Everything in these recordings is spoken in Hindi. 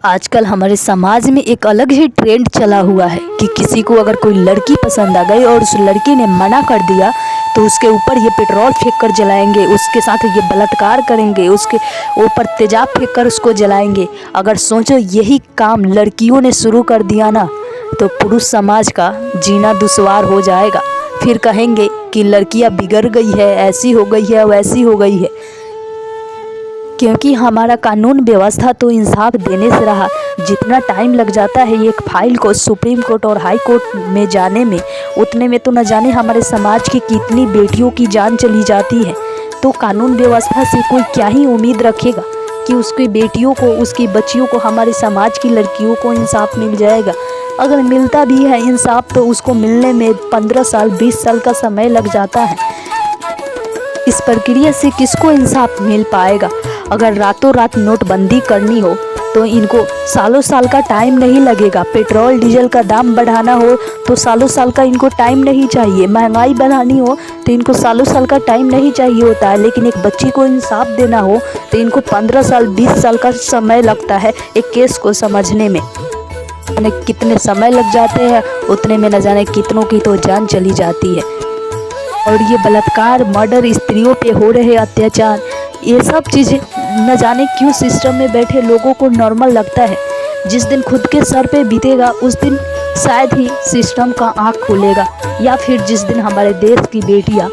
आजकल हमारे समाज में एक अलग ही ट्रेंड चला हुआ है कि किसी को अगर कोई लड़की पसंद आ गई और उस लड़की ने मना कर दिया तो उसके ऊपर ये पेट्रोल फेंक कर जलाएंगे, उसके साथ ये बलात्कार करेंगे, उसके ऊपर तेजाब फेंक कर उसको जलाएंगे। अगर सोचो यही काम लड़कियों ने शुरू कर दिया ना तो पुरुष समाज का जीना दुश्वार हो जाएगा। फिर कहेंगे कि लड़कियां बिगड़ गई है, ऐसी हो गई है, वैसी हो गई है। क्योंकि हमारा कानून व्यवस्था तो इंसाफ देने से रहा। जितना टाइम लग जाता है एक फाइल को सुप्रीम कोर्ट और हाई कोर्ट में जाने में, उतने में तो न जाने हमारे समाज की कितनी बेटियों की जान चली जाती है। तो कानून व्यवस्था से कोई क्या ही उम्मीद रखेगा कि उसकी बेटियों को, उसकी बच्चियों को, हमारे समाज की लड़कियों को इंसाफ मिल जाएगा। अगर मिलता भी है इंसाफ तो उसको मिलने में 15 साल 20 साल का समय लग जाता है। इस प्रक्रिया से किसको इंसाफ मिल पाएगा? अगर रातों रात नोटबंदी करनी हो तो इनको सालों साल का टाइम नहीं लगेगा। पेट्रोल डीजल का दाम बढ़ाना हो तो सालों साल का इनको टाइम नहीं चाहिए। महंगाई बढ़ानी हो तो इनको सालों साल का टाइम नहीं चाहिए होता है। लेकिन एक बच्ची को इंसाफ देना हो तो इनको 15 साल 20 साल का समय लगता है एक केस को समझने में। कितने समय लग जाते हैं उतने में न जाने कितनों की तो जान चली जाती है। और ये बलात्कार, मर्डर, स्त्रियों पे हो रहे अत्याचार, ये सब चीज़ें न जाने क्यों सिस्टम में बैठे लोगों को नॉर्मल लगता है। जिस दिन खुद के सर पे बीतेगा उस दिन शायद ही सिस्टम का आँख खुलेगा, या फिर जिस दिन हमारे देश की बेटियां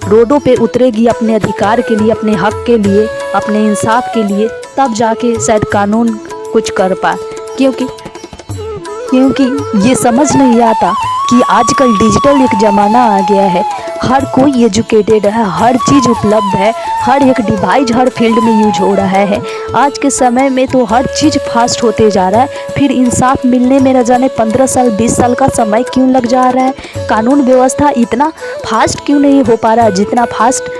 रोडों पे उतरेगी अपने अधिकार के लिए, अपने हक के लिए, अपने इंसाफ के लिए, तब जाके शायद कानून कुछ कर पाए। क्योंकि ये समझ नहीं आता कि आजकल डिजिटल एक ज़माना आ गया है। हर कोई एजुकेटेड है, हर चीज़ उपलब्ध है, हर एक डिवाइस हर फील्ड में यूज हो रहा है। आज के समय में तो हर चीज़ फास्ट होते जा रहा है। फिर इंसाफ मिलने में न जाने 15 साल 20 साल का समय क्यों लग जा रहा है? कानून व्यवस्था इतना फास्ट क्यों नहीं हो पा रहा है? जितना फास्ट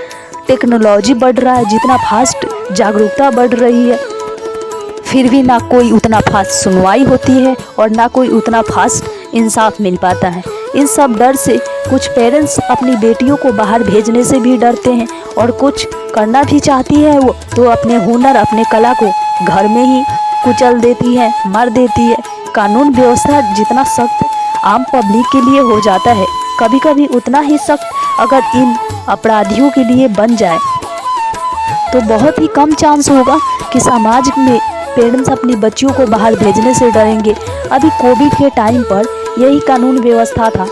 टेक्नोलॉजी बढ़ रहा है, जितना फास्ट जागरूकता बढ़ रही है, फिर भी ना कोई उतना फास्ट सुनवाई होती है और ना कोई उतना फास्ट इंसाफ मिल पाता है। इन सब डर से कुछ पेरेंट्स अपनी बेटियों को बाहर भेजने से भी डरते हैं, और कुछ करना भी चाहती है वो तो अपने हुनर, अपने कला को घर में ही कुचल देती है, मार देती है। कानून व्यवस्था जितना सख्त आम पब्लिक के लिए हो जाता है, कभी कभी उतना ही सख्त अगर इन अपराधियों के लिए बन जाए तो बहुत ही कम चांस होगा कि समाज में पेरेंट्स अपनी बच्चियों को बाहर भेजने से डरेंगे। अभी कोविड के टाइम पर यही कानून व्यवस्था था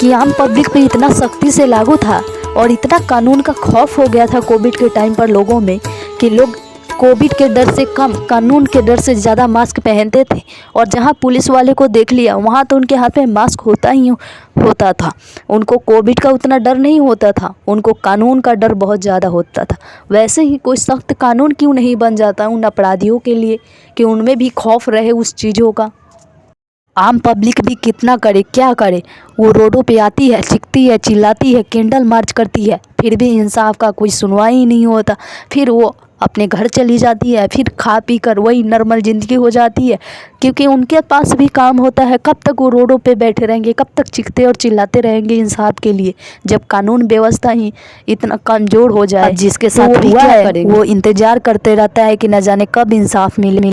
कि आम पब्लिक पे इतना सख्ती से लागू था और इतना कानून का खौफ हो गया था कोविड के टाइम पर लोगों में कि लोग कोविड के डर से कम कानून के डर से ज़्यादा मास्क पहनते थे। और जहां पुलिस वाले को देख लिया वहां तो उनके हाथ में मास्क होता ही होता था। उनको कोविड का उतना डर नहीं होता था, उनको कानून का डर बहुत ज़्यादा होता था। वैसे ही कोई सख्त कानून क्यों नहीं बन जाता उन अपराधियों के लिए कि उनमें भी खौफ रहे उस चीज़ों का। आम पब्लिक भी कितना करे क्या करे, वो रोडों पे आती है, चीखती है, चिल्लाती है, कैंडल मार्च करती है, फिर भी इंसाफ का कोई सुनवाई ही नहीं होता। फिर वो अपने घर चली जाती है, फिर खा पी कर वही नॉर्मल ज़िंदगी हो जाती है। क्योंकि उनके पास भी काम होता है। कब तक वो रोडों पे बैठे रहेंगे, कब तक चीखते और चिल्लाते रहेंगे इंसाफ के लिए, जब कानून व्यवस्था ही इतना कमज़ोर हो जाए। जिसके साथ हुआ है वो इंतज़ार करते रहता है कि न जाने कब इंसाफ मिले।